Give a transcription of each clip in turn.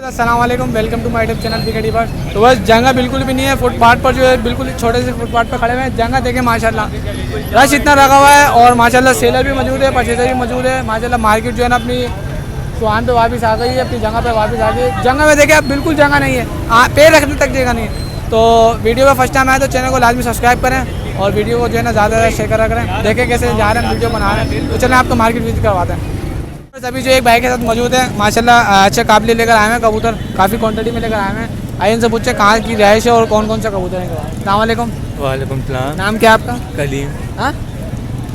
अस्सलाम वालेकुम, welcome to my YouTube channel बिगड़ी बार। तो बस जगह बिल्कुल भी नहीं है, फुटपाथ पर जो है बिल्कुल छोटे से फुटपाथ पर खड़े हुए हैं। जगह देखें माशाल्लाह, रश इतना लगा हुआ है और माशाल्लाह सेलर भी मौजूद है, परचेजर भी मौजूद है। माशाल्लाह मार्केट जो है ना अपनी सुहान पे वापस आ गई है, अपनी जगह पे वापस आ गई। जगह में देखें अब बिल्कुल जगह नहीं है, पैर रखने तक जगह नहीं है। तो वीडियो में फर्स्ट टाइम आया तो चैनल को लाजमी सब्सक्राइब करें और वीडियो को जो है ना ज़्यादा शेयर करा करें। देखें कैसे जा रहे हैं, वीडियो बना रहे हैं। तो चलें आपको मार्केट विजिट करवाते हैं। अभी जो एक भाई के साथ मौजूद है, माशाल्लाह अच्छे काबिल लेकर आए हैं कबूतर, काफ़ी क्वांटिटी में लेकर आए हैं। आइए इनसे पूछे कहाँ की रिहाइश है और कौन कौन सा कबूतर है। अस्सलाम वालेकुम। वालेकुम सलाम। नाम क्या है आपका? कलीम। हाँ,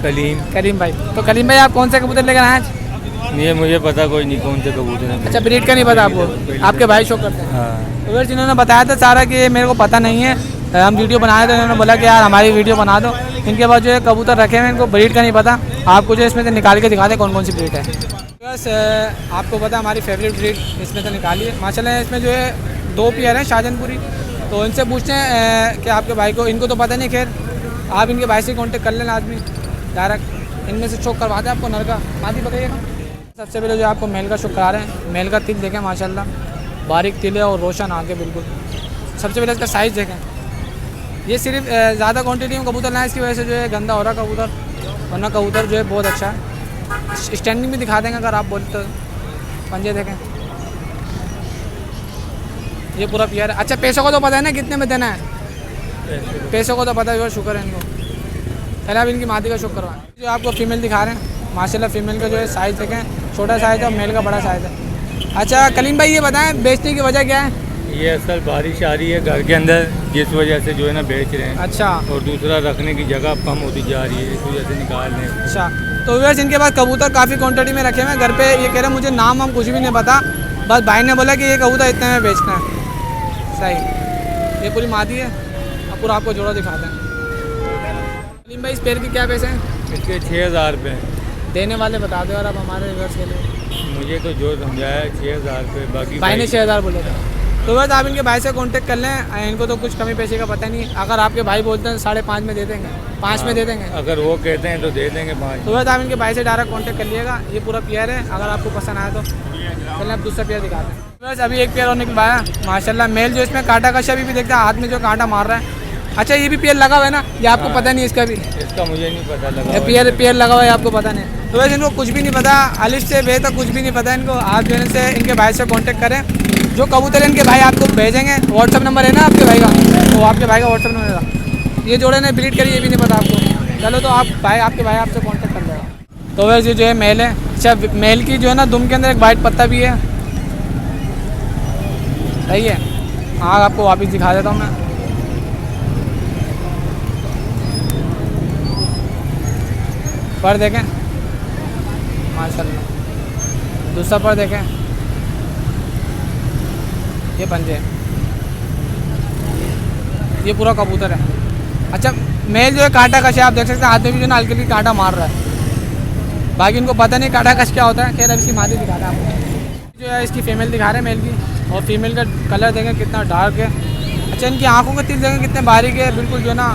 कलीम भाई। तो कलीम भाई आप कौन से कबूतर लेकर आए हैं? ये मुझे पता कोई नहीं कौन से कबूतर हैं। अच्छा, ब्रीड का नहीं पता आपको? आपके भाई शो करते हैं। हाँ। तो फिर जिन्होंने बताया था सारा कि मेरे को पता नहीं है, हम वीडियो बनाए थे, उन्होंने बोला कि यार हमारी वीडियो बना दो। इनके पास जो है कबूतर रखे हुए हैं, इनको ब्रीड का नहीं पता। आपको जो इसमें से निकाल के दिखा दें कौन कौन सी ब्रीड है। बस आपको पता हमारी फेवरेट ब्रीड इसमें से निकाली है। माशाल्लाह इसमें जो है 2 पेयर हैं शाहजहानपुरी। तो इनसे पूछते हैं कि आपके भाई को, इनको तो पता नहीं, खैर आप इनके भाई से कॉन्टेक्ट कर लेना आदमी डायरेक्ट। इनमें से शौक करवाते हैं आपको, नर का मादी बताइएगा। सबसे पहले जो आपको मेल का शौक करा रहे हैं, मेल का तिल देखें माशाल्लाह, बारीक तिल है और रोशन आगे बिल्कुल। सबसे पहले इसका साइज़ देखें। ये सिर्फ ज़्यादा क्वांटिटी में कबूतर लाए, इसकी वजह से जो है गंदा हो रहा कबूतर, वरना कबूतर जो है बहुत अच्छा है। स्टैंडिंग भी दिखा देंगे अगर आप बोलते तो। पंजे देखें, ये पूरा पियर है। अच्छा, पैसों को तो पता है ना कितने में देना है? पैसों को तो पता है, शुक्र है इनको। पहले आप इनकी मादी का शुक्र करवाएं। जो आपको फीमेल दिखा रहे हैं माशाल्लाह, फीमेल का जो है साइज़ देखें, छोटा साइज़ है और मेल का बड़ा साइज़ है। अच्छा कलीम भाई, ये बताएं बेचने की वजह क्या है? ये असल बारिश आ रही है घर के अंदर, जिस वजह से जो है ना बेच रहे हैं। अच्छा। और दूसरा रखने की जगह कम होती जा रही है, इस वजह से निकाल रहे हैं। अच्छा, तो व्यूअर्स इनके पास कबूतर काफ़ी क्वांटिटी में रखे हुए हैं घर पे। ये कह रहे हैं मुझे नाम हम कुछ भी नहीं पता, बस भाई ने बोला कि ये कबूतर इतने में बेचना है। सही, ये पूरी मादी है। अब पूरा आपको जोड़ा दिखाते हैं। कलीम भाई, इस पेड़ के क्या पैसे हैं? इसके 6000 रुपये देने वाले बता दो यार आप हमारे व्यूअर्स के लिए। मुझे तो जो समझाया 6000 रुपये, बाकी भाई ने 6000 बोले थे। तो बस आप इनके भाई से कांटेक्ट कर लें, इनको तो कुछ कमी पैसे का पता नहीं। अगर आपके भाई बोलते हैं 5.5 में दे देंगे, 5 में दे देंगे। अगर वो कहते हैं तो दे देंगे 5। तो बस आप इनके भाई से डायरेक्ट कांटेक्ट कर लिएगा। ये पूरा पेयर है, अगर आपको पसंद आया तो चलिए आप दूसरा पेयर दिखाते हैं। बस अभी एक पेयर और निकलवाया माशाल्लाह, मेल जो इसमें कांटा कशा भी देखता है, हाथ में जो कांटा मार रहा है। अच्छा, ये भी पेयर लगा हुआ है ना? ये आपको पता नहीं इसका भी? इसका मुझे नहीं पता लगा। पेयर लगा हुआ है, आपको पता नहीं। तो वैसे इनको कुछ भी नहीं पता, अलिफ से बे तक कुछ भी नहीं पता इनको। आप जो है इनके भाई से कांटेक्ट करें, जो कबूतर इनके भाई आपको भेजेंगे। व्हाट्सअप नंबर है ना आपके भाई का? वो आपके भाई का व्हाट्सअप नंबर है। ये जोड़े ने ब्रीड करी, ये भी नहीं पता आपको। चलो तो आप भाई, आपके भाई आपसे कांटेक्ट कर लेगा। तो वैसे जो है मेल है। अच्छा, मेल की जो है ना दुम के अंदर एक वाइट पत्ता भी है, सही है। हाँ, आपको वापस दिखा देता हूँ मैं। पर देखें माशाल्लाह, दूसरा पर देखें, ये पंजे, ये पूरा कबूतर है। अच्छा, मेल जो है कांटा कश है, आप देख सकते हैं हाथ में भी जो ना हल्की हल्की कांटा मार रहा है। बाकी इनको पता नहीं कांटा कश क्या होता है। खैर अब इसकी मादी दिखा रहा है आपको। जो है इसकी फीमेल दिखा रहे हैं मेल की, और फीमेल का कलर देखें कितना डार्क है, अच्छा, इनकी आंखों के तिल देखें कितने बारीक है, बिल्कुल जो है ना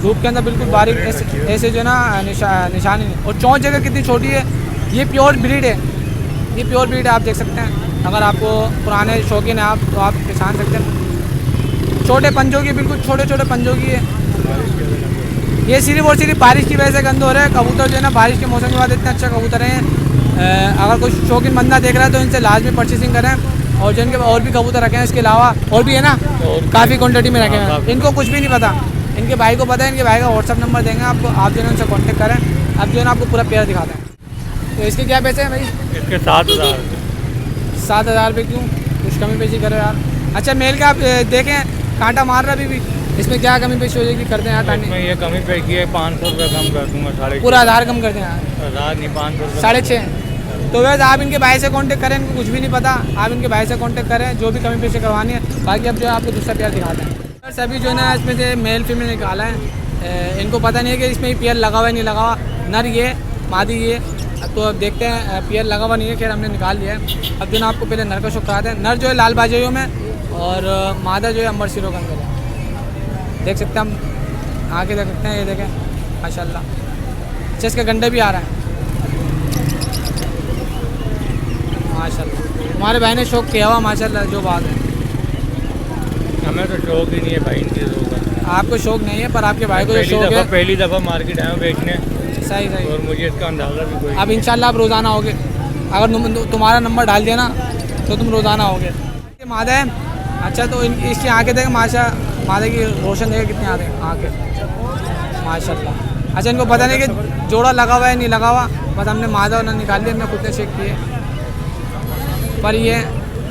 धूप के अंदर बिल्कुल बारीक ऐसे जो है ना निशानी है। और चोंच जगह कितनी छोटी है। ये प्योर ब्रीड है, ये प्योर ब्रीड है, आप देख सकते हैं। अगर आपको पुराने शौकीन हैं आप तो आप पहचान सकते हैं। छोटे पंजों की, बिल्कुल छोटे छोटे पंजों की है। ये सिर्फ और सिर्फ बारिश की वजह से गंद हो रहा है। कबूतर जो है ना बारिश के मौसम के बाद इतने अच्छे कबूतर हैं। अगर कोई शौकीन बंदा देख रहा है तो इनसे लाजमी परचेसिंग करें। और जो इनके और भी कबूतर रखे हैं इसके अलावा और भी है ना, काफ़ी क्वान्टिटी में रखे हैं। इनको कुछ भी नहीं पता, इनके भाई को पता है। इनके भाई का व्हाट्सअप नंबर देंगे आपको, आप जो है उनसे कॉन्टेक्ट करें। अब जो है ना आपको पूरा पेयर दिखाते हैं। तो इसके क्या पैसे हैं भाई? इसके 7,000। 7,000 रुपये क्यों? कुछ कमी पेशी करो यार। अच्छा, मेल का आप देखें कांटा मार रहा अभी भी, इसमें क्या कमी पेशी हो जाएगी? करते हैं यार टाइम। इसमें ये कमी पे की है, 500 रुपये कम कर दूँगा। 6,500 पूरा आधार कम कर दें यार। 1,000 नहीं, 500 6,500। तो वैसे आप इनके भाई से कांटेक्ट करें, इनको कुछ भी नहीं पता। आप इनके भाई से कांटेक्ट करें, जो भी कमी पेशी करवानी है। बाकी अब जो है आपको दूसरा पेयर दिखाते हैं। बस अभी जो है ना इसमें से मेल फीमेल निकाला है। इनको पता नहीं है कि इसमें पेयर लगा हुआ है नहीं लगा हुआ। नर ये, मादी ये। तो अब देखते हैं, पेयर लगा हुआ नहीं है, खैर हमने निकाल लिया है। अब जो ना आपको पहले नर का शो कराते हैं। नर जो है लाल बाजइयों में और मादा जो है अंबर सिरों के अंदर है। देख सकते हैं हम, आगे देख सकते हैं, ये देखें माशाल्लाह। अच्छा, इसका गंडा भी आ रहा है माशाल्लाह। हमारे भाई ने शौक किया हुआ माशाल्लाह, जो बात है। हमें तो शौक ही नहीं है भाई इन चीज़ों का। आपको शौक नहीं है पर आपके भाई को जो शौक है। पहली दफ़ा मार्केट आया हूँ बेचने। सही सही। और मुझे इसका अंदाज़ा भी कोई। अब इंशाल्लाह आप रोज़ाना होगे। अगर तुम्हारा नंबर डाल दिया ना तो तुम रोज़ाना होगे। मादा है। अच्छा, तो इसकी आँखें देखें मादा की रोशन देखें कितनी आते हैं आँखें माशाल्लाह। अच्छा, इनको पता नहीं कि जोड़ा लगा हुआ है नहीं लगा हुआ, बस हमने मादा और निकाल लिया, हमने खुद ने चेक किए। पर ये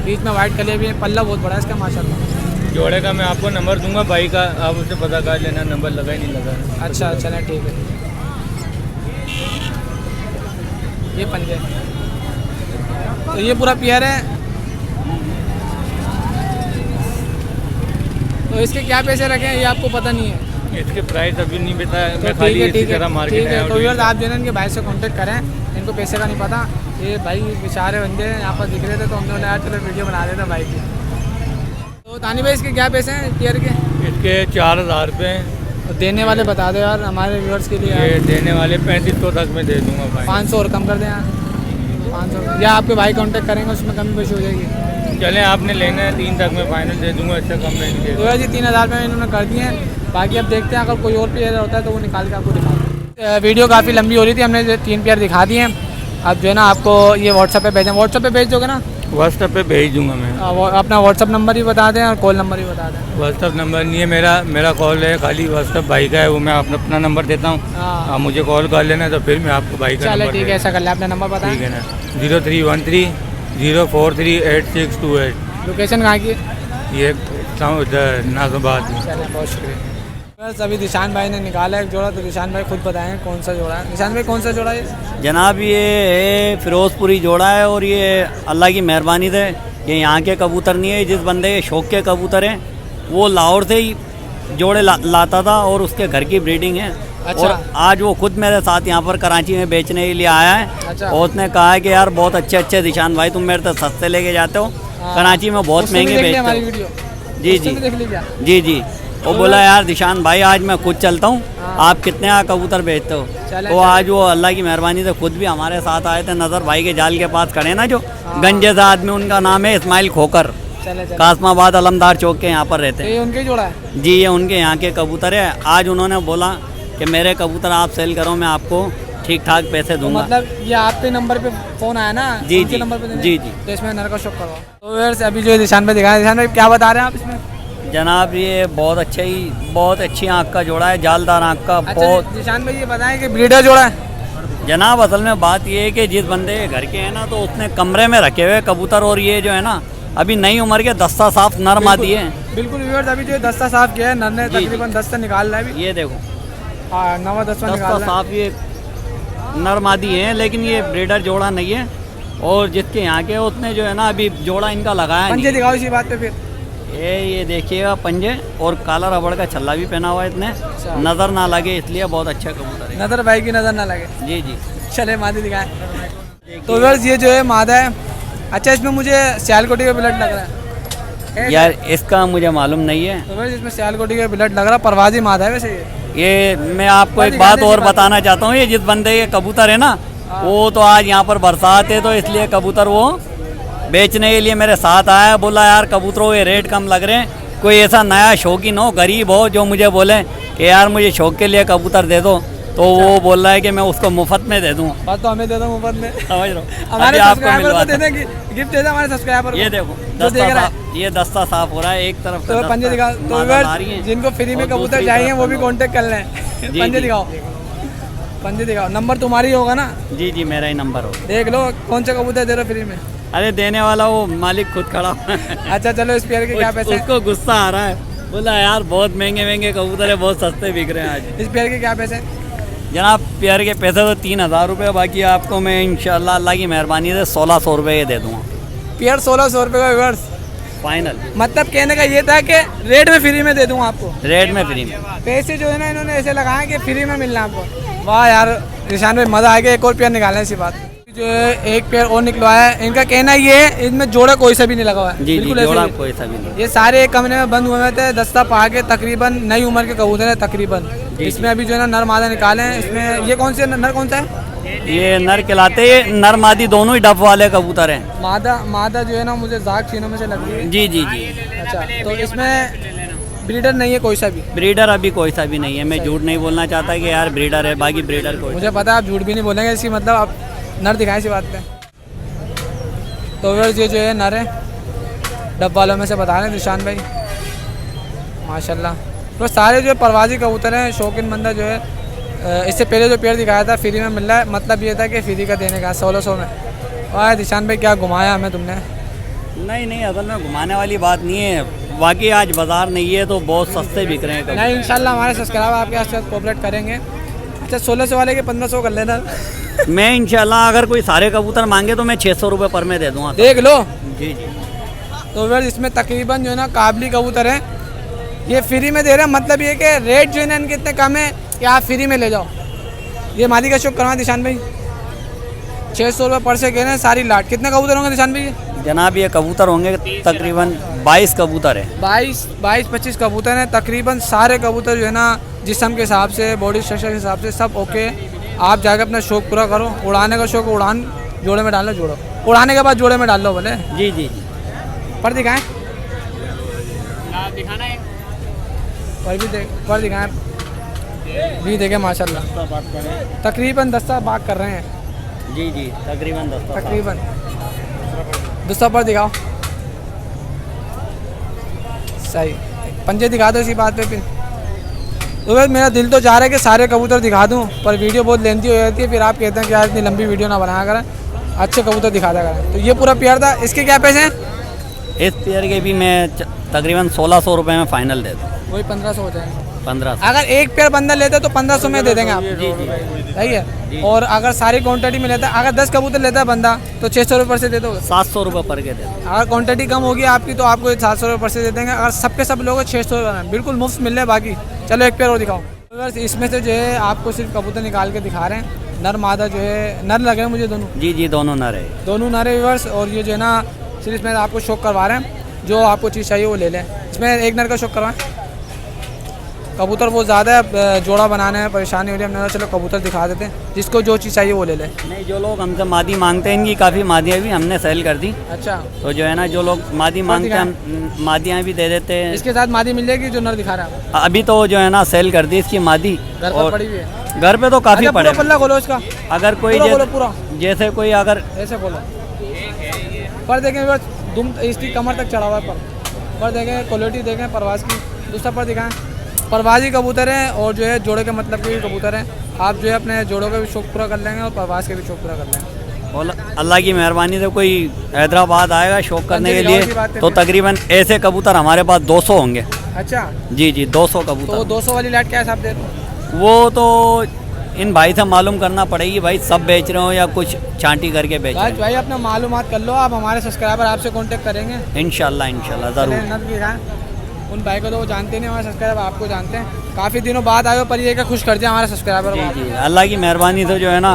बीच में वाइट कलर भी है, पल्ला बहुत बड़ा है इसका माशाल्लाह। जोड़े का मैं आपको नंबर दूंगा भाई का, आप उससे पता कर लेना नंबर लगा ही नहीं लगा। अच्छा, चलें ठीक है। ये पंजे, तो ये पूरा पेयर है। तो इसके क्या पैसे रखे हैं ये आपको पता नहीं है? इसके प्राइस अभी नहीं बताया। तो मैं खाली इसी तरह ठीक मार्केट है। आया तो हूँ। यार आप जो है इनके भाई से कांटेक्ट करें, इनको पैसे का नहीं पता। ये भाई बेचारे बंदे हैं, यहाँ पर दिख रहे थे तो हमने बोला यार चलो वीडियो बना देते भाई की। तो तानी भाई इसके क्या पैसे हैं पेयर के? इसके 4,000 रुपये। और देने वाले बता दो यार हमारे व्यूअर्स के लिए। ये देने वाले 3500 तक में दे दूंगा भाई। 500 और कम कर दें यार, 500 या आपके भाई कांटेक्ट करेंगे उसमें कमी पेशी हो जाएगी। चलें, आपने लेना है 3 तक में फाइनल दे दूंगा, इससे कम में नहीं दे तो यार जी 3,000 में इन्होंने कर दिए हैं। बाकी अब देखते हैं अगर कोई और पेयर होता है तो वो निकाल के आपको दिखाते हैं। वीडियो काफ़ी लंबी हो रही थी, हमने 3 पेयर दिखा दिए हैं। अब जो है ना आपको ये व्हाट्सएप पे भेजें, व्हाट्सएप पे भेज दोगे ना? व्हाट्सएप पे भेज दूंगा मैं। अपना व्हाट्सएप नंबर ही बता दें और कॉल नंबर ही बता दें। व्हाट्सएप नंबर नहीं है मेरा कॉल है, खाली व्हाट्सएप भाई का है, वो मैं अपना नंबर देता हूँ। आप मुझे कॉल कर लेना तो फिर मैं आपको भाई का चलो ठीक है, ऐसा कर ले, अपना नंबर बताएं। ठीक है ना, 0313 043 8628। लोकेशन कहाँ की? ये उधर नाजबाद। चलें, बहुत शुक्रिया। बस अभी दिशान भाई ने निकाला एक जोड़ा, तो दिशान भाई खुद बताएं कौन सा जोड़ा है। दिशान भाई कौन सा जोड़ा है? जनाब ये फिरोजपुरी जोड़ा है और ये अल्लाह की मेहरबानी से ये यहाँ के कबूतर नहीं है। जिस बंदे के शौक के कबूतर हैं वो लाहौर से ही जोड़े लाता था और उसके घर की ब्रीडिंग है। अच्छा। और आज वो खुद मेरे साथ यहाँ पर कराची में बेचने के लिए आया है। अच्छा। और उसने कहा है कि यार बहुत अच्छे अच्छे दिशान भाई तुम मेरे तो सस्ते लेके जाते हो, कराची में बहुत महंगे बेचते हो। जी जी जी जी। वो बोला यार दिशान भाई आज मैं खुद चलता हूँ, आप कितने कबूतर बेचते हो? तो आज वो अल्लाह की मेहरबानी से खुद भी हमारे साथ आए थे। नज़र भाई के जाल के पास खड़े ना जो गंजे से आदमी, उनका नाम है इस्माइल खोकर, कासमाबाद अलमदार चौक के यहाँ पर रहते हैं। ये उनके जोड़ा है जी, ये उनके यहाँ के कबूतर है। आज उन्होंने बोला कि मेरे कबूतर आप सेल करो, मैं आपको ठीक ठाक पैसे दूंगा। मतलब ये आपके नंबर पे फोन आया ना? जी उनके जी नंबर पे जी जी। तो इसमें नर का शौक करवाओ। तो यार अभी जो दिशान भाई दिखाया, दिशान भाई क्या बता रहे हैं आप इसमें? जनाब ये बहुत अच्छी आँख का जोड़ा है, जालदार आँख का। अच्छा, बहुत दिशान भाई ये बताएं कि ब्रीडर जोड़ा है? जनाब असल में बात ये है कि जिस बंदे के घर के हैं ना तो उसने कमरे में रखे हुए कबूतर, और ये जो है ना अभी नई उम्र के दस्ता साफ नर मादी है। बिल्कुल व्यूअर्स, अभी जो दस्ता साफ किया है नर ने, तकरीबन 10 से निकाल रहा है अभी। ये देखो, हाँ, 9-10 निकाल दस्ता रहा है। साफ ये नर मादी है, लेकिन ये ब्रीडर जोड़ा नहीं है। और जिसके यहाँ के उसने जो है ना अभी जोड़ा इनका लगाया पंजे नहीं। दिखाओ इसी बात पे फिर। ये देखिएगा पंजे, और काला रबड़ का छल्ला भी पहना हुआ है इसने, नज़र ना लगे इसलिए बहुत अच्छा कबूतर है। नजर भाई की नजर ना लगे। जी जी। चले मादी दिखाएं। तो व्यूअर्स ये जो है मादा है। अच्छा, इसमें मुझे सियालकोटी का ब्लड लग रहा है। यार इसका मुझे मालूम नहीं है। तो वैसे इसमें सियालकोटी का ब्लड लग रहा, परवाजी मादा है वैसे ये मैं आपको एक बात और बताना चाहता हूँ, ये जिस बंदे के कबूतर है ना, वो तो आज यहाँ पर बरसात है तो इसलिए कबूतर वो बेचने के लिए मेरे साथ आया। बोला यार कबूतरों के रेट कम लग रहे हैं, कोई ऐसा नया शौकीन हो, गरीब हो, जो मुझे बोले कि यार मुझे शौक के लिए कबूतर दे दो, तो वो बोल रहा है कि मैं उसको मुफ्त में दे दूँ। बात तो हमें दे दो मुफ्त में, समझ रहा हूँ। हमारे आपको सब्सक्राइबर को दे मिलवा देंगे, गिफ्ट दे दो हमारे सब्सक्राइबर को। ये देखो जो देख रहा है, ये दस्ता साफ हो रहा है एक तरफ तो पंजे दिखाओ। तो व्यूअर्स जिनको फ्री में कबूतर चाहिए वो भी कांटेक्ट कर लें। पंजे दिखाओ, पंजे दिखाओ। नंबर तुम्हारी होगा ना? जी जी मेरा ही नंबर हो। देख लो कौन सा कबूतर दे रहे हो फ्री में। अरे देने वाला वो मालिक खुद खड़ा अच्छा चलो, इस पेयर के क्या पैसे हैं? उसको गुस्सा आ रहा है, बोला यार बहुत महंगे महंगे कबूतर है, बहुत सस्ते बिक रहे हैं आज। इस पेयर के क्या पैसे हैं? जनाब पेयर के पैसे तो 3000 रुपये, बाकी आपको मैं इंशाल्लाह अल्लाह की मेहरबानी से 1600 रुपये दे दूँगा। पेयर 1600 रुपये का व्यूअर्स फाइनल। मतलब कहने का ये था कि रेट में फ्री में दे दूंगा आपको। रेट में फ्री में पैसे जो है ना इन्होंने ऐसे लगाए कि फ्री में मिलना आपको। वाह यार निशान भाई मज़ा आ गया, एक और पेयर निकालने ऐसी बात जो है। एक पेयर और निकलवाया है, इनका कहना ये है इनमें जोड़ा कोई सा भी नहीं लगा हुआ है। जी जी बिल्कुल ऐसे जोड़ा ही। कोई सा भी नहीं। ये सारे एक कमरे में बंद हुए थे, दस्ता पा के तकरीबन नई उम्र के कबूतर है तकरीबन। इसमें अभी जो है ना नर मादा निकाले हैं। इसमें ये कौन से नर कौन सा है? ये नर कहलाते हैं, नर मादी दोनों ही डब वाले कबूतर हैं। मादा जो है ना मुझे जाग चीनों में से लग रही है। जी जी जी। अच्छा तो इसमें ब्रीडर नहीं है कोई सा भी? ब्रीडर अभी कोई सा भी नहीं है। मैं झूठ नहीं बोलना चाहता कि यार ब्रीडर है, बाकी ब्रीडर कोई। मुझे पता है आप झूठ भी नहीं बोलेंगे, इसकी मतलब आप नर दिखाएं इसी बात पे। तो व्यूअर्स ये जो है नर है, डब वालों में से बता रहे हैं निशान भाई माशाल्लाह। तो सारे जो परवाजी कबूतर हैं, शौकीन बंदा जो है इससे पहले जो पेड़ दिखाया था फ्री में मिल रहा है, मतलब ये था कि फ्री का देने का 1600 में। और निशान भाई क्या घुमाया हमें तुमने? नहीं नहीं असल में घुमाने वाली बात नहीं है, बाकी आज बाजार नहीं है तो बहुत सस्ते बिक रहे हैं। नहीं इंशाल्लाह हमारे सब्सक्राइबर आपके साथ कोऑपरेट करेंगे। अच्छा 1600 वाले के 1500 कर लेना। मैं इंशाल्लाह अगर कोई सारे कबूतर मांगे तो मैं 600 रुपये पर में दे दूँगा। देख लो। जी जी। तो फिर इसमें तकरीबन जो है ना काबली कबूतर है, ये फ्री में दे रहे हैं, मतलब ये कि रेट जो है ना इनके इतने कम है कि आप फ्री में ले जाओ। ये मालिक का शुक्र करवा निशान भाई, 600 रुपये पर से कह रहे हैं सारी लाट। कितने कबूतर होंगे निशान भाई? जनाब ये कबूतर होंगे तकरीबन 22 कबूतर है। 22-25 कबूतर हैं तकरीबन। सारे कबूतर जो है ना जिस्म के हिसाब से, बॉडी स्ट्रक्चर के हिसाब से सब ओके। आप जाकर अपना शौक पूरा करो। उड़ाने का शौक उड़ान जोड़े में डाल लो, जोड़ो उड़ाने के बाद जोड़े में डाल लो बोले। जी जी जी। पर दिखाएं, पर दिखाएं भी देखें माशाल्लाह। तकरीबन 10 बाग कर रहे हैं। जी जी तकरीबन 10 तकरीबन। दूसरा पर दिखाओ, सही पंजे दिखा दो इसी बात पे। फिर तो बस मेरा दिल तो चाह रहा है कि सारे कबूतर दिखा दूं, पर वीडियो बहुत लेंथी हो जाती है, फिर आप कहते हैं कि यार इतनी लंबी वीडियो ना बनाया करें, अच्छे कबूतर दिखा दिया करें। तो ये पूरा पेयर था, इसके क्या पैसे हैं? इस पेयर के भी मैं तकरीबन 1600 रुपये में फ़ाइनल दे दूँ। वही 1500 हो जाएंगे। 1500। अगर एक पेयर बंदा लेता है तो 1500 में दे देंगे आप। जी जी सही है। और अगर सारी क्वांटिटी में लेता है, अगर 10 कबूतर लेता है बंदा तो 600 रुपये पर से दे दोगे? 700 रुपये पर के दे दूँ। अगर क्वांटिटी कम होगी आपकी तो आपको 700 रुपये पर से दे देंगे। अगर सबके सब लोग 600 रुपये बिल्कुल मुफ्त मिल रहे हैं। बाकी चलो एक पेयर और दिखाओ। बस इसमें से जो है आपको सिर्फ कबूतर निकाल के दिखा रहे हैं। नर मादा जो है, नर लगे हैं मुझे दोनों। जी जी दोनों नर है। दोनों नर है व्यूअर्स। और ये जो है ना सिर्फ इसमें आपको शौक करवा रहे हैं, जो आपको चीज़ चाहिए वो ले लें। इसमें एक नर का शौक करवाएं। कबूतर बहुत ज़्यादा है, जोड़ा बनाने में परेशानी हो रही है, हमने कहा चलो कबूतर दिखा देते हैं, जिसको जो चीज़ चाहिए वो ले लें। नहीं जो लोग हमसे मादी मांगते हैं, इनकी काफ़ी मादियाँ भी हमने सेल कर दी। अच्छा तो जो है ना जो लोग मादी मांगते हैं हम मादियाँ भी दे देते हैं। इसके साथ मादी मिल जाएगी जो नर दिखा रहा है? अभी तो जो है ना सेल कर दी इसकी मादी। घर पर पड़ी हुई है? घर पे तो काफ़ी अच्छा, पड़े। पूरा पल्ला खोलो इसका। अगर कोई पूरा खोलो, पूरा जैसे कोई अगर ऐसे खोलो। पर देखें दुम इसकी कमर तक चढ़ा हुआ है। पर देखें क्वालिटी देखें परवाज की। दूसरा पर दिखाएं, परवाजी कबूतर हैं और जो है जोड़े के मतलब के भी कबूतर हैं। आप जो है अपने जोड़ों का भी शौक पूरा कर लेंगे और परवाज के भी शौक पूरा कर लेंगे। और अल्लाह की मेहरबानी से कोई हैदराबाद आएगा शौक करने के लिए तो तकरीबन ऐसे कबूतर हमारे पास 200 होंगे। अच्छा जी जी 200 तो कबूतर। 200 वाली लाट क्या हिसाब दे रहे हो? वो तो इन भाई से मालूम करना पड़ेगी, भाई सब बेच रहे हो या कुछ छांटी करके बेच रहे भाई अपना मालूमात कर लो। आप हमारे सब्सक्राइबर आपसे कांटेक्ट करेंगे हैं। इंशाल्लाह इंशाल्लाह ज़रूर। उन भाई को तो वो जानते नहीं, हमारे सब्सक्राइबर आपको जानते हैं। काफ़ी दिनों बाद आए हो, पर ये क्या खुश कर दिया हमारे सब्सक्राइबर को। जी अल्लाह की मेहरबानी से जो है ना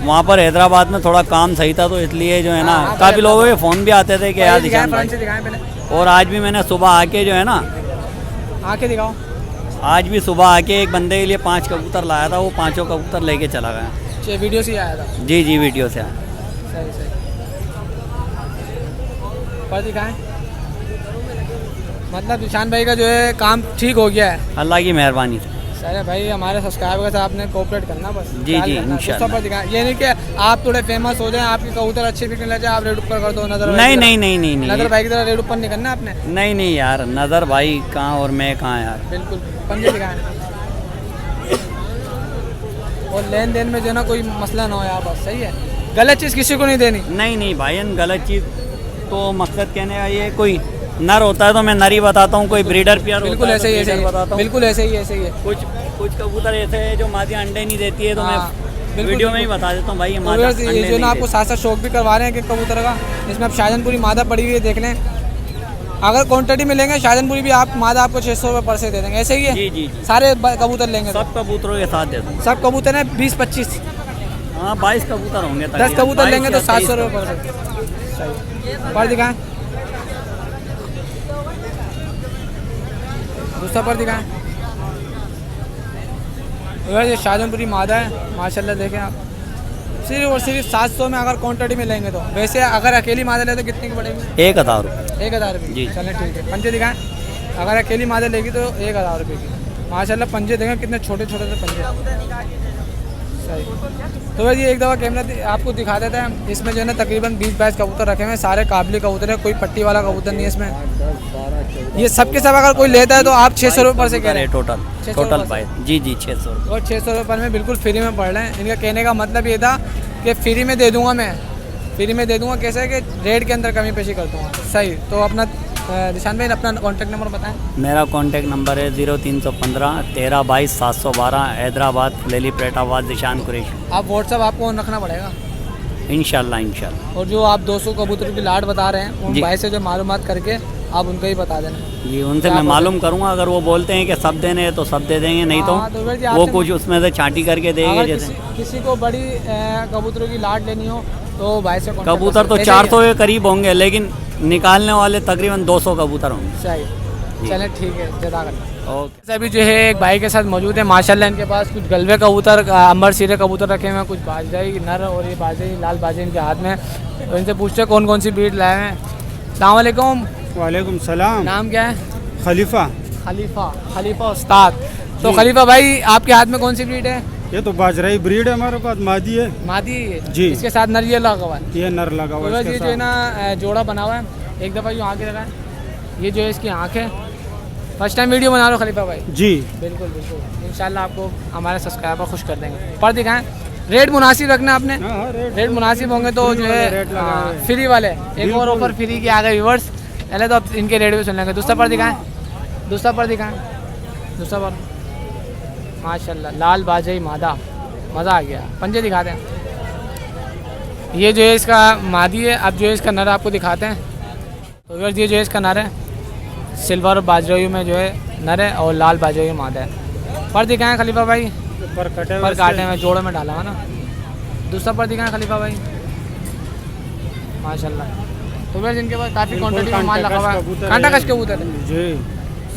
वहाँ पर हैदराबाद में थोड़ा काम सही था तो इसलिए जो है ना काफ़ी लोगों के फ़ोन भी आते थे कि यार दिखाएं पहले और आज भी मैंने सुबह आके जो है ना, आके दिखाओ। आज भी सुबह आके एक बंदे के लिए 5 कबूतर लाया था, वो 5 कबूतर लेके चला गया। अच्छा, वीडियो से ही आया था? जी जी, वीडियो से आया। सही सही। पर दिखाएं, मतलब निशान भाई का जो है काम ठीक हो गया है अल्लाह की मेहरबानी से। सर भाई हमारे सब्सक्राइबर के साथ आपने कोऑपरेट करना बस। जी जी, इंशाल्लाह। पर दिखाएं, ये नहीं कि आप थोड़े फेमस हो जाएं, आपके कबूतर अच्छे बिकने लग जाए, आप रेट ऊपर कर दो। नजर नहीं नहीं नहीं नहीं नहीं, नजर भाई की तरह रेट ऊपर नहीं करना आपने। नहीं नहीं यार, नज़र भाई कहाँ और मैं कहाँ यार। बिल्कुल, पंजे दिखाएं। और लेन देन में जो है ना कोई मसला ना हो यार, बस सही है। गलत चीज़ किसी को नहीं देनी। नहीं नहीं भाईजान, गलत चीज़ तो मकसद कहने का ये, कोई नर होता है तो मैं नर ही बताता हूँ, कोई ब्रीडर पेयर बिल्कुल ऐसे ही ऐसे ही बताता हूँ। बिल्कुल ऐसे ही ऐसे ही है। कुछ कबूतर ऐसे हैं जो मादी अंडे नहीं देती है, तो हाँ, मैं बिल्कुल, वीडियो में ही बता देता हूँ भाई, ये तो मादा ये अंडे जो ना नहीं आपको साथ साथ शौक भी करवा रहे हैं कि कबूतर का, इसमें आप शाहजहानपुरी मादा पड़ी हुई है, देख लें। अगर क्वांटिटी में लेंगे शाहजहानपुरी भी आप मादा आपको 600 रुपये पर से दे देंगे, ऐसे ही है। जी जी जी, सारे कबूतर लेंगे तो? सब कबूतरों के साथ देता हूँ। सब कबूतर हैं 20-25? हाँ, 22 कबूतर होंगे। 10 कबूतर लेंगे तो 22 या 700 रुपये पर से। सही। पर दिखाएं, दूसरा पर दिखाएं। ये शाहजहानपुरी मादा है माशाल्लाह, देखें आप। सिर्फ और सिर्फ 700 में अगर क्वांटिटी में लेंगे तो। वैसे अगर अकेली मादा ले तो कितने की पड़ेगी? 1000 रुपये। 1000 रुपये जी। चलें ठीक है। पंजे दिखाएं, अगर अकेली मादा लेगी तो 1000 रुपये की। माशाल्लाह पंजे देखें कितने छोटे छोटे से पंजे। सही। तो वैसे एक दफ़ा कैमरा आपको दिखा देता है। इसमें जो है ना तकरीबन 20-22 कबूतर रखे हुए हैं, सारे काबिल कबूतर है, कोई पट्टी वाला कबूतर नहीं है इसमें। ये सब के सब अगर कोई लेता है तो आप 600 रुपये पर से कह रहे हैं टोटल 600 प्राइस। जी जी, 600 रुपये। और 600 रुपये में बिल्कुल फ्री में पड़ रहे हैं। इनका कहने का मतलब ये था कि फ्री में दे दूंगा, मैं फ्री में दे दूंगा। कैसे है कि रेट के अंदर कमी पेशी कर दूंगा। सही। तो अपना निशान भाई अपना कॉन्टैक्ट नंबर बताएं। मेरा कॉन्टैक्ट नंबर है 0315 13 22 712, हैदराबाद, फुलेली, पेटाबाद, निशान कुरैशी। आप व्हाट्सअप आपको ऑन रखना पड़ेगा इंशाल्लाह इंशाल्लाह। और जो आप 200 कबूतर की लाट बता रहे हैं, उन जी। भाई से जो मालूमात करके आप उनको ही बता देना। जी, उनसे मैं मालूम करूंगा। अगर वो बोलते हैं कि सब देने हैं तो सब दे देंगे, नहीं हाँ, तो फिर जी वो आपसे- कुछ उसमें से छांटी करके देंगे। अगर जैसे किसी को बड़ी कबूतरों की लाट लेनी हो तो भाई से contact कबूतर कर तो सकते हैं। 400 के करीब होंगे, लेकिन निकालने वाले तकरीबन 200 कबूतर होंगे। सही। चलें ठीक है, जज़ाकल्लाह। ओके। अभी जो है एक भाई के साथ मौजूद है माशाल्लाह। इनके पास कुछ गलवे कबूतर, अंबर सिरे कबूतर रखे हुए हैं, कुछ बाजराई नर और ये बाजराई लाल बाजरे इनके हाथ में। तो इनसे पूछते हैं कौन कौन सी ब्रीड लाए हैं। अस्सलाम वालेकुम। वालेकुम सलाम। नाम क्या है? खलीफा। खलीफा उस्ताद। तो खलीफा भाई आपके हाथ में कौन सी ब्रीड है? ये तो बाजराई ब्रीड है हमारे पास, मादी है। मादी है? जी। इसके साथ नर ये लगा हुआ है? ये नर लगा हुआ है तो इसके ये जो है साथ। ना जोड़ा बना हुआ है। एक दफ़ा यूँ आँखें लगाएं, ये जो है इसकी आँख है। फर्स्ट टाइम वीडियो बना रहे हो खलीफा भाई? जी बिल्कुल बिल्कुल, इंशाल्लाह आपको हमारे सब्सक्राइबर खुश कर देंगे। पर दिखाएं, रेट मुनासिब रखना आपने। हाँ, रेट मुनासिब होंगे तो जो है रेट लगा हाँ, है। फ्री वाले एक और ऑफर फ्री के आ गए व्यूवर्स। पहले तो अब इनके रेट भी सुन लेंगे। दूसरा पर दिखाएं, दूसरा पर दिखाएं, दूसरा पर। माशाल्लाह लाल बाजई मादा, मज़ा आ गया। पंजे दिखाते हैं। ये जो है इसका मादी है। अब जो है इसका नर आपको दिखाते हैं। तो व्यूअर्स ये जो है इसका नर है, सिल्वर बाजराई में जो है नर है और लाल बाजराई में मादा है। पर दिखाएं खलीफा भाई, पर कटे पर काटे में जोड़ों में डाला है ना। दूसरा पर दिखाएं खलीफा भाई, माशाल्लाह। तो व्यूअर्स इनके पास काफ़ी क्वांटिटी में माल लगा हुआ है। कांटा कश कबूतर है जी,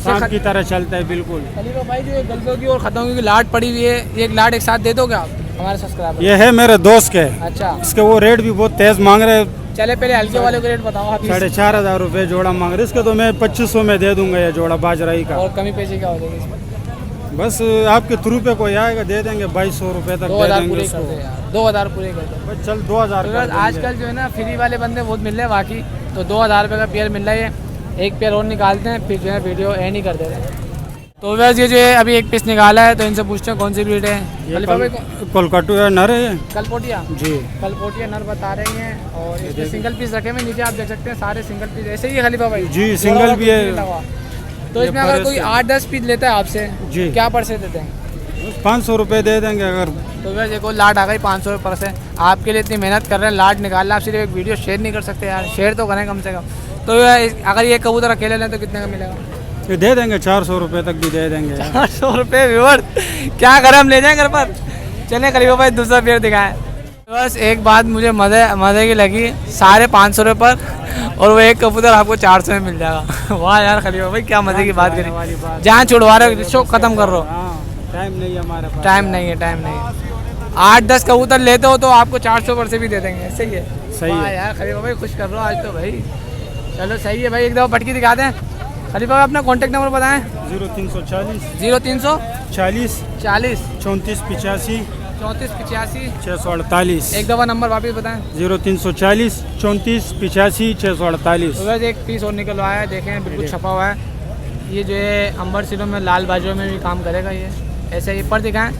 सांप की तरह चलता है बिल्कुल। खलीफा भाई। जो गलतों की और खतों की लाट पड़ी हुई है, एक लाट एक साथ दे दोगे आप हमारे सब्सक्राइबर? ये है मेरे दोस्त के। अच्छा, इसके वो रेट भी बहुत तेज मांग रहे हैं। चले पहले हल्के वाले का रेट बताओ आप। 4,500 रुपये जोड़ा मांग रहे। इसके तो मैं 2500 में दे दूंगा ये जोड़ा बाजराई का। और कमी पेशी क्या हो जाएगी इसमें? बस आपके थ्रू पे कोई आएगा दे देंगे, 2200 रुपये तक दे 2000 देंगे पूरे कर उसको। दे यार, 2000 पूरे कर दे। बस चल 2000 कर देंगे। आजकल जो है ना फ्री वाले बंदे बहुत मिल रहे हैं बाकी। तो 2000 रुपये का पेयर मिल रहा है। एक पेयर और निकालते हैं, फिर जो है वीडियो एंड ही कर देते हैं। तो वैसे ये जो है अभी एक पीस निकाला है, तो इनसे पूछते हैं कौन सी ब्रीड है। खलीफा भाई कोलकाटू है, नर है ये। कलपोटिया? जी, कलपोटिया नर बता रही हैं। और इसमें सिंगल पीस रखे हुए नीचे, आप देख सकते हैं सारे सिंगल पीस ऐसे ही है खलीफा भाई? जी, सिंगल भी है। तो इसमें अगर कोई 8-10 पीस लेता है आपसे, जी, क्या परसेंट देते हैं? 500 रुपये दे देंगे अगर। तो वैसे देखो लाट आ गई 500 रुपये पर से। आपके लिए इतनी मेहनत कर रहे हैं, लाट निकाल रहे, आप सिर्फ एक वीडियो शेयर नहीं कर सकते यार, शेयर तो करें कम से कम। तो अगर ये कबूतर अकेले लें तो कितने का मिलेगा? ये दे देंगे 400 रुपये तक भी दे देंगे। 400 रुपये व्यूअर, क्या करें हम ले जाएं घर पर। चलें खलीफा भाई दूसरा पेयर दिखाएं। बस एक बात मुझे मज़े की लगी, सारे 500 रुपये पर और वो एक कबूतर आपको 400 में मिल जाएगा। वाह यार खलीफा भाई क्या मजे की बात करी। जहाँ छुड़वा रहे हो शो खत्म कर रहे हो। हाँ, टाइम नहीं है हमारे पास। टाइम नहीं है। 8-10 कबूतर लेते हो तो आपको 400 पर से भी दे देंगे। सही है। सही वाह है यार खलीफा भाई खुश कर रहे हो आज तो भाई। चलो सही है भाई, एक दफ़ा पटकी दिखा दें। खलीफा भाई अपना कॉन्टेक्ट नंबर बताएं। 0340 0340 40 40 34 85 34 85 648। एक दफ़ा नंबर वापस बताएं। 0340 34 85 648। तो वैसे एक पीस और निकलवाया है, देखें बिल्कुल छपा हुआ है। ये जो है अंबर सिलों में लाल बाजू में भी काम करेगा ये। ऐसे ही पर दिखाएं।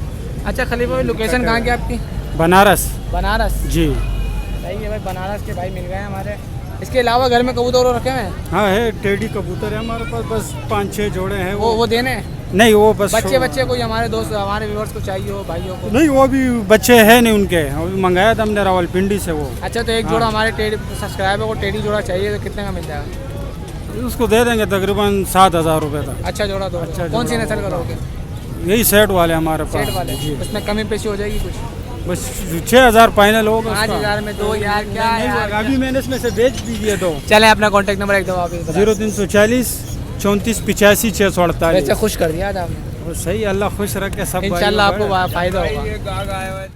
अच्छा खलीफा भाई लोकेशन कहाँ की आपकी? बनारस। बनारस जी सही है भाई, बनारस के भाई मिल गए हमारे। इसके अलावा घर में कबूतर और रखे हुए हैं? हाँ है, टेडी कबूतर है हमारे पास, बस 5-6 जोड़े हैं। वो देने हैं? नहीं वो बस बच्चे कोई हमारे दोस्त हमारे व्यूअर्स को चाहिए हो, भाइयों को? नहीं वो भी बच्चे हैं नहीं उनके, अभी मंगाया था हमने रावलपिंडी से वो। अच्छा तो एक जोड़ा हमारे टेडी सब्सक्राइबर को टेडी जोड़ा चाहिए तो कितने का मिल जाएगा? उसको दे देंगे तकरीबन 7,000 रुपये तक। अच्छा जोड़ा दो। अच्छा कौन सी जोड़ा। नस्ल करोगे? यही सेट वाले हमारे पास। सेट वाले? उसमें कमी पेशी हो जाएगी कुछ? बस 6,000 फाइनल होगा। 5,000 में दो यार क्या यार। अभी मैंने इसमें से बेच भी दिए दो। चलें अपना कॉन्टेक्ट नंबर एक दफ़ा वापस बताएं। 0340 34 85 648। वैसे खुश कर दिया आज आपने। सही, अल्लाह खुश रखे सब। इंशाल्लाह आपको फ़ायदा होगा।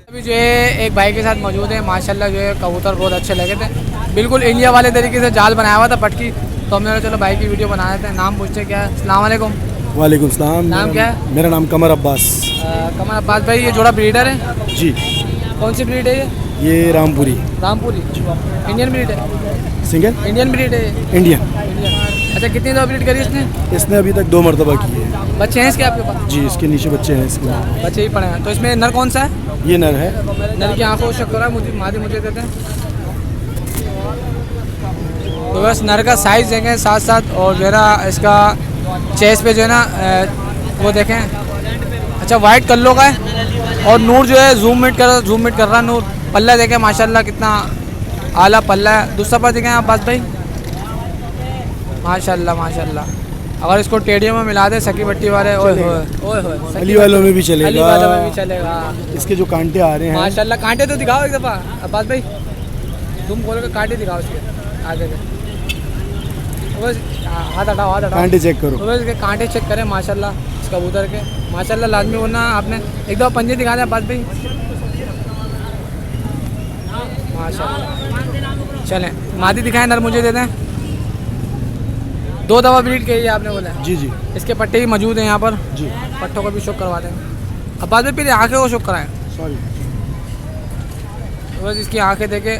अभी जो है एक भाई के साथ मौजूद है, माशाल्लाह जो है कबूतर बहुत अच्छे लगे थे, बिल्कुल इंडिया वाले तरीके से जाल बनाया हुआ था पटकी। तो हमने चलो भाई की वीडियो बना देते हैं। नाम पूछते क्या है? अस्सलाम वालेकुम। वालेकुम सलाम। नाम क्या है? मेरा नाम कमर अब्बास। कमर अब्बास भाई, ये जोड़ा ब्रीडर है? जी। कौन सी ब्रीड है ये रामपुरी। रामपुरी इंडियन ब्रीड है? सिंगल इंडियन ब्रीड है? इंडियन। अच्छा कितनी दफ़ा ब्रीड करी इसने? इसने अभी तक 2 मरतबा की है। बच्चे हैं इसके आपके पास? जी, इसके नीचे बच्चे हैं इसके। बच्चे ही पड़े हैं। तो इसमें नर कौन सा है? ये नर है। नर की आंखों शक करा मुझे देते हैं। तो बस नर का साइज़ देखें साथ साथ, और जो है ना इसका चेस्ट पे जो है ना वो देखें। अच्छा वाइट कल्लो का है, और नूर जो है जूम मिट कर रहा नूर। पल्ला देखें माशाल्लाह कितना आला पल्ला है। दूसरा पर देखें आप बात भाई, माशाल्लाह। अगर इसको टेडियम में मिला दे सकी बट्टी वाले, ओए होए अली वालों में भी चलेगा। अली वालों में भी चलेगा। इसके जो कांटे आ रहे हैं माशाल्लाह। कांटे तो दिखाओ एक दफ़ा अब्बास भाई, तुम बोलो कि कांटे दिखाओ इसके आगे के। बस हाथ हटाओ। कांटे चेक करो। तो बस इसके कांटे चेक करें माशाल्लाह इस कबूतर के। माशाल्लाह लाजमी बोलना आपने। एक दफ़ा पंजे दिखा दें अब्बास भाई। माशाल्लाह। चलें मादी दिखाएं, नर मुझे दे दें। 2 दफ़ा ब्रीड की है आपने बोला? जी जी इसके पट्टे भी मौजूद हैं यहाँ पर जी। पट्टों का भी शौक करवा दें। अब बाद में फिर आँखें को शौक कराएं। सॉरी। तो बस इसकी आँखें देखे,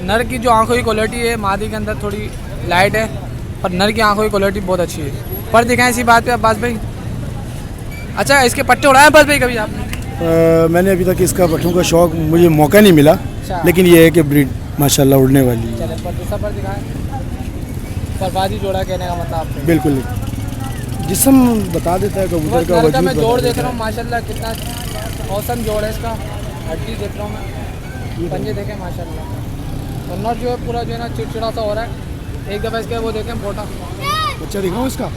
नर की जो आँखों की क्वालिटी है मादी के अंदर थोड़ी लाइट है, पर नर की आँखों की क्वालिटी बहुत अच्छी है। पर दिखाएं इसी बात पे अब्बास भाई। अच्छा इसके पट्टे उड़ाए अब्बास भाई कभी आपने? मैंने अभी तक इसका पट्टों का शौक, मुझे मौका नहीं मिला, लेकिन ये है कि ब्रीड माशाल्लाह उड़ने वाली है। चले पर दूसरा पर दिखाएं। बर्बादी जोड़ा कहने का मतलब आपको? बिल्कुल जिस्म बता देता है कबूतर का वजूद। मैं जोड़ देख रहा हूँ माशाल्लाह कितना औसम जोड़ है इसका। हड्डी देख रहा हूँ मैं, पंजे देखें माशाल्लाह। और नर जो है पूरा जो है ना चिड़चिड़ा सा हो रहा है। एक दफ़ा इसके वो देखें बोटा बच्चा दिखाऊँ इसका?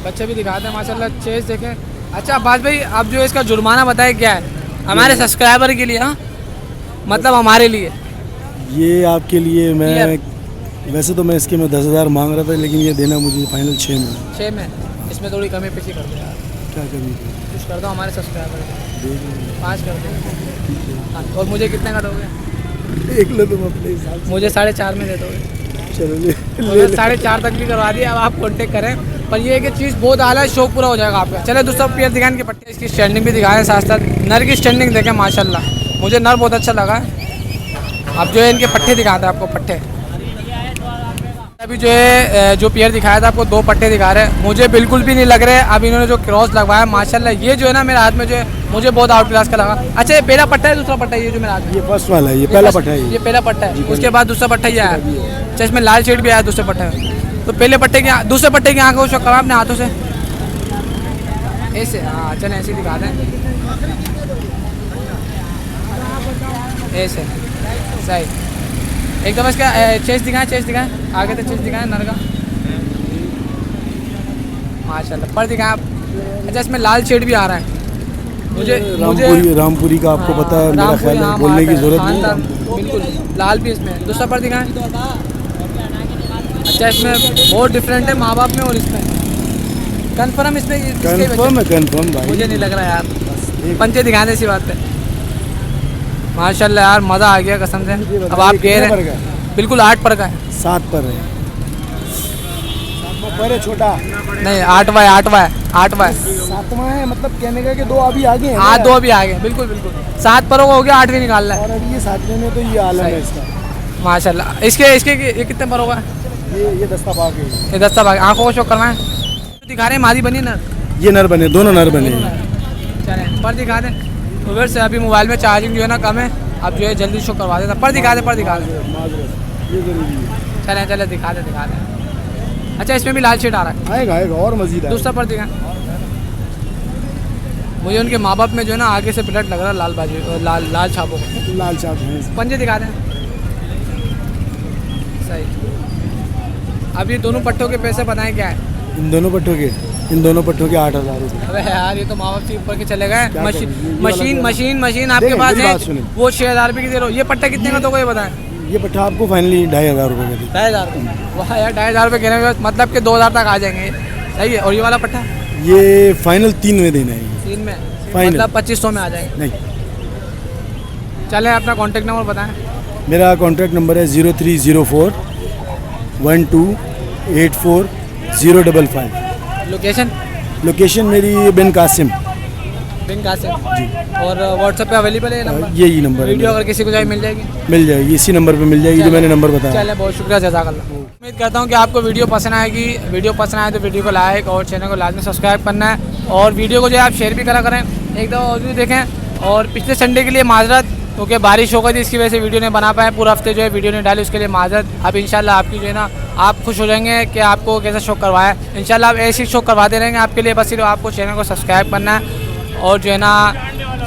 बच्चे भी दिखाते हैं माशाल्लाह। चेस देखें। अच्छा अब्बास भाई आप जो इसका जुर्माना बताए क्या है हमारे सब्सक्राइबर के लिए? हाँ मतलब हमारे लिए ये आपके लिए मैं वैसे तो मैं इसके में 10,000 मांग रहा था, लेकिन ये देना मुझे फाइनल 6 में। 6 में? इसमें थोड़ी कमी पेशी कर दो यार। क्या कमी? कुछ कर दो हमारे सब्सक्राइबर 5 कर दो। और मुझे कितने का दोगे? एक लो तुम अपने हिसाब से। मुझे 4.5 में दे दोगे? चलो ले 4.5 तक भी करवा दिया। अब आप कॉन्टेक्ट करें, पर ये है कि चीज़ बहुत आला है, शौक पूरा हो जाएगा आपका। चले दूसरा पेयर दिखाएं के पट्टे। इसकी स्टैंडिंग भी दिखाएं साथ साथ। नर की स्टैंडिंग देखें माशाल्लाह, मुझे नर बहुत अच्छा लगा है। अब जो है इनके पट्टे दिखाते हैं आपको। पट्टे अभी जो है जो पेयर दिखाया था आपको 2 पट्टे दिखा रहे हैं, मुझे बिल्कुल भी नहीं लग रहे। अब इन्होंने जो क्रॉस लगवाया माशाल्लाह, ये जो है ना मेरे हाथ में जो है मुझे बहुत आउट क्लास का लगा। अच्छा ये पहला पट्टा है दूसरा पट्टा है? ये जो मेरे हाथ में ये फर्स्ट वाला है, ये पहला पट्टा है। ये पहला पट्टा है, उसके बाद दूसरा पट्टा ही आया। अच्छा इसमें लाल शेड भी आया दूसरे पट्टे में। तो पहले पट्टे की दूसरे पट्टे की आँखों को करा अपने हाथों से ऐसे। हाँ चलें ऐसे दिखा दें ऐसे सही। एक दफ़ा इसका चेस्ट दिखाएं आगे तक चेस्ट दिखाएं नर का माशाल्लाह। पर दिखाएं आप। अच्छा इसमें लाल शेड भी आ रहा है। मुझे रामपुरी का आपको पता है, मेरा ख्याल है बोलने की जरूरत नहीं। बिल्कुल लाल भी इसमें। दूसरा पर दिखाएं। अच्छा, इसमें बहुत डिफरेंट है माँ बाप में और इसमें कंफर्म इसमें इसके बच्चे? कंफर्म है, कंफर्म भाई। मुझे नहीं लग रहा यार, पंचे दिखाने ऐसी बात है। माशाल्लाह यार, मज़ा आ गया कसम से। अब आप कह रहे हैं बिल्कुल 8 पर का है। 7 पर है, 7 पर है छोटा नहीं, 8वां है, 8वां है, 8वां है। 7वां है, मतलब कहने का कि 2 अभी आगे हैं। हाँ, 2 भी आ गए, बिल्कुल बिल्कुल। 7 पर हो गया, 8 भी निकालना है। और अभी ये 7वें में तो ये आलम है इसका। माशाल्लाह। इसके इसके ये कितने पर होगा? ये दस्ता बाग है। ये 10 तक आँखों को शो करवाएं। दिखा रहे हैं मादी बनी ना, ये नर बने, दोनों नर बने हैं। चलें पर दिखा दें। उधर से अभी मोबाइल में चार्जिंग जो है ना कम है, अब जो है जल्दी शो करवा देता। पर दिखा दे, पर दिखा दे। ये जरूरी है। चलें चलें, दिखा दे, दिखा दे। अच्छा, इसमें भी लाल शेड आ रहा है। आएगा आएगा और मजीद आएगा। दूसरा पर दिखा। मुझे उनके माँ बाप में जो है ना आगे से ब्लड लग रहा है, लाल बाजू, लाल छापों को। लाल चाप है। पंजे दिखा दें। सही। अब ये दोनों पट्टों के पैसे बताएं क्या है? इन दोनों पट्टों के 8,000 रुपये। अबे यार, ये तो माँ बाप से ऊपर के चले गए। क्या मशीन करें? ये मशीन वाला मशीन मशीन आपके देखें, पास मेरी है, बात सुनें। वो 6,000 रुपये की दे रहे हो। ये पट्टा कितने का तो कोई बताएं? ये पट्टा आपको फाइनली 2,500 रुपये का दी। 2,500। वाह यार, 2,500 रुपये कहने में मतलब कि 2,000 तक आ जाएंगे। सही है। और ये वाला पट्टा ये फाइनल 3 में देना है। 3 में, Final। मतलब 2500 में आ जाएंगे। नहीं, चलें, अपना कॉन्टेक्ट नंबर बताएं। मेरा कॉन्टैक्ट नंबर है 0304 1284 055। लोकेशन लोकेशन मेरी बिन कासिम। बिन कासिम जी। और व्हाट्सएप पे अवेलेबल है ये नंबर? यही नंबर है वीडियो मेरा। अगर किसी को चाहिए मिल जाएगी? मिल जाएगी, इसी नंबर पे मिल जाएगी जो मैंने नंबर बताया। चले, बहुत शुक्रिया, जज़ाकल्लाह। उम्मीद करता हूँ कि आपको वीडियो पसंद आएगी। वीडियो पसंद आए तो वीडियो को लाइक और चैनल को लाजमी सब्सक्राइब करना है। और वीडियो को जो है आप शेयर भी करा करें। एक दफ़ा और भी देखें। और पिछले संडे के लिए माजरत, क्योंकि बारिश हो गई थी, इसकी वजह से वीडियो नहीं बना पाए। पूरा हफ्ते जो है वीडियो नहीं डाली, उसके लिए माजरत। अब इंशाल्लाह आपकी जो है ना, आप खुश हो जाएंगे कि आपको कैसा शो करवाया। इंशाल्लाह आप ऐसे ही शो करवाते रहेंगे आपके लिए। बस सिर्फ आपको चैनल को सब्सक्राइब करना है और जो है ना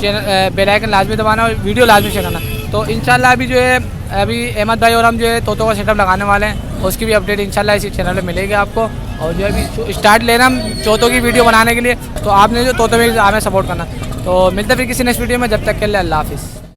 चैनल बेल आइकन लाजमी दबाना और वीडियो लाजमी शेयर करना। तो इंशाल्लाह अभी जो है, अभी अहमद भाई और हम जो है तोतों का सेटअप लगाने वाले हैं, उसकी भी अपडेट इंशाल्लाह इसी चैनल पे मिलेगी आपको। और जो है अभी स्टार्ट लेना हम तोतों की वीडियो बनाने के लिए, तो आपने जो तोतों में हमें सपोर्ट करना। तो मिलते फिर किसी नेक्स्ट वीडियो में, जब तक के लिए अल्लाह हाफिज़।